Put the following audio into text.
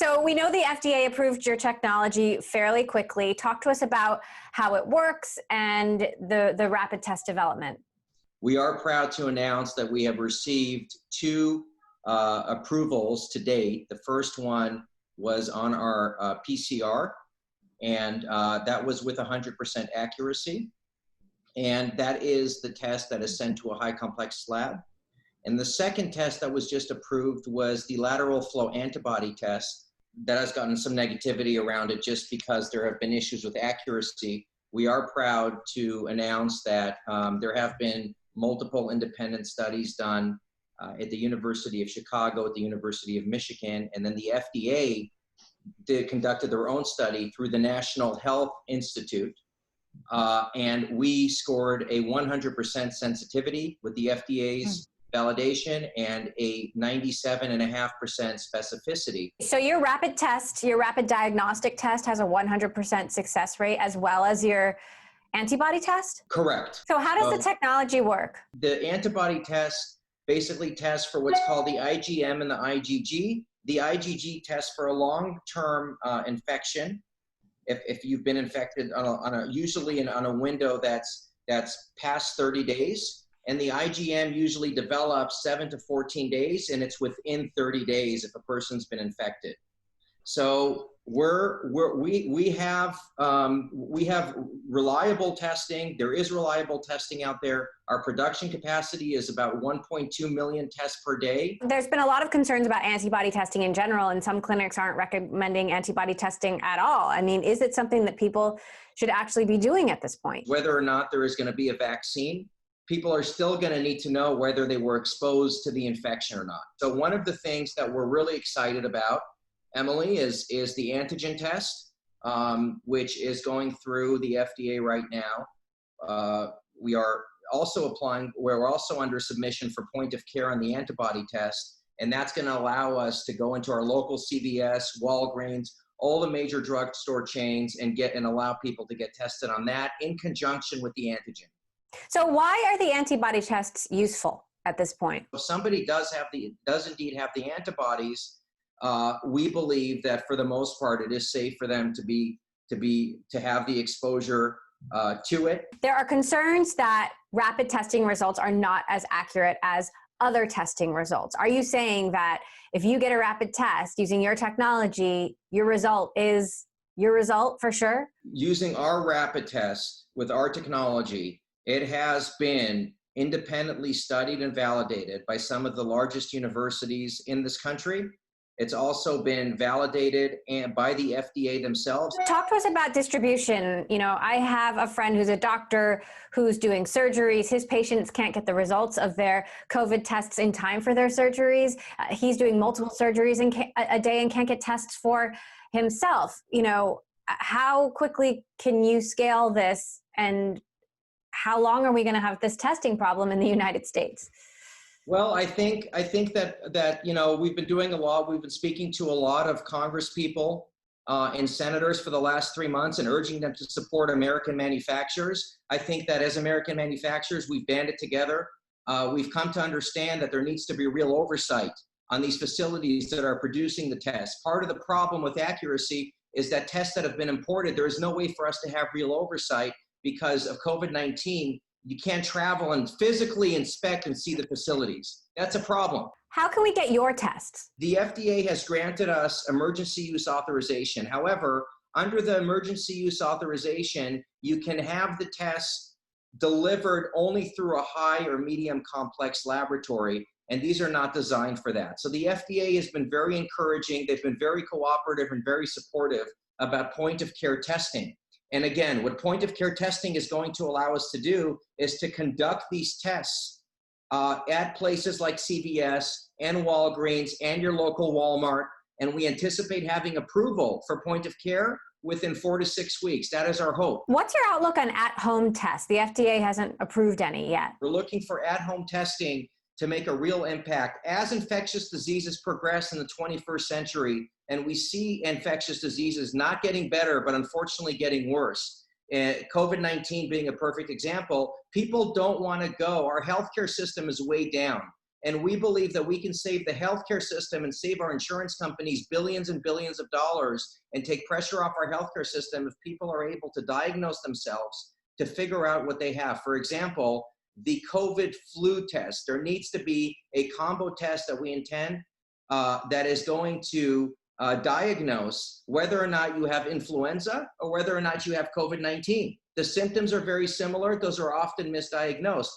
So we know the FDA approved your technology fairly quickly. Talk to us about how it works and the rapid test development. We are proud to announce that we have received two approvals to date. The first one was on our PCR, and that was with 100% accuracy. And that is the test that is sent to a high complex lab. And the second test that was just approved was the lateral flow antibody test that has gotten some negativity around it just because there have been issues with accuracy. We are proud to announce that there have been multiple independent studies done at the University of Chicago, at the University of Michigan, and then the FDA conducted their own study through the National Health Institute. And we scored a 100% sensitivity with the FDA's validation and a 97.5% specificity. So your rapid test, your rapid diagnostic test has a 100% success rate as well as your antibody test? Correct. So how does the technology work? The antibody test basically tests for what's called the IgM and the IgG. The IgG tests for a long-term infection. If you've been infected usually on a window that's past 30 days, and the IgM usually develops 7 to 14 days, and it's within 30 days if a person's been infected. So we have reliable testing. There is reliable testing out there. Our production capacity is about 1.2 million tests per day. There's been a lot of concerns about antibody testing in general, and some clinics aren't recommending antibody testing at all. I mean, is it something that people should actually be doing at this point? Whether or not there is going to be a vaccine, people are still going to need to know whether they were exposed to the infection or not. So one of the things that we're really excited about, Emily, is the antigen test, which is going through the FDA right now. We are also we're also under submission for point of care on the antibody test, and that's going to allow us to go into our local CVS, Walgreens, all the major drugstore chains and allow people to get tested on that in conjunction with the antigen. So why are the antibody tests useful at this point? If somebody does indeed have the antibodies, we believe that for the most part it is safe for them to have the exposure to it. There are concerns that rapid testing results are not as accurate as other testing results. Are you saying that if you get a rapid test using your technology, your result is your result for sure? Using our rapid test with our technology, it has been independently studied and validated by some of the largest universities in this country. It's also been validated by the FDA themselves. Talk to us about distribution. You know, I have a friend who's a doctor who's doing surgeries. His patients can't get the results of their COVID tests in time for their surgeries. He's doing multiple surgeries a day and can't get tests for himself. You know, how quickly can you scale this, and how long are we going to have this testing problem in the United States? Well, I think that you know, we've been doing a lot. We've been speaking to a lot of Congress people and senators for the last 3 months and urging them to support American manufacturers. I think that as American manufacturers, we've banded together. We've come to understand that there needs to be real oversight on these facilities that are producing the tests. Part of the problem with accuracy is that tests that have been imported, there is no way for us to have real oversight because of COVID-19. You can't travel and physically inspect and see the facilities. That's a problem. How can we get your tests? The FDA has granted us emergency use authorization. However, under the emergency use authorization, you can have the tests delivered only through a high or medium complex laboratory, and these are not designed for that. So the FDA has been very encouraging. They've been very cooperative and very supportive about point of care testing. And again, what point of care testing is going to allow us to do is to conduct these tests at places like CVS and Walgreens and your local Walmart. And we anticipate having approval for point of care within 4 to 6 weeks. That is our hope. What's your outlook on at-home tests? The FDA hasn't approved any yet. We're looking for at-home testing to make a real impact. As infectious diseases progress in the 21st century, and we see infectious diseases not getting better, but unfortunately getting worse, COVID-19 being a perfect example, people don't want to go. Our healthcare system is way down. And we believe that we can save the healthcare system and save our insurance companies billions and billions of dollars and take pressure off our healthcare system if people are able to diagnose themselves to figure out what they have. For example, the COVID flu test. There needs to be a combo test that we intend that is going to diagnose whether or not you have influenza or whether or not you have COVID-19. The symptoms are very similar. Those are often misdiagnosed.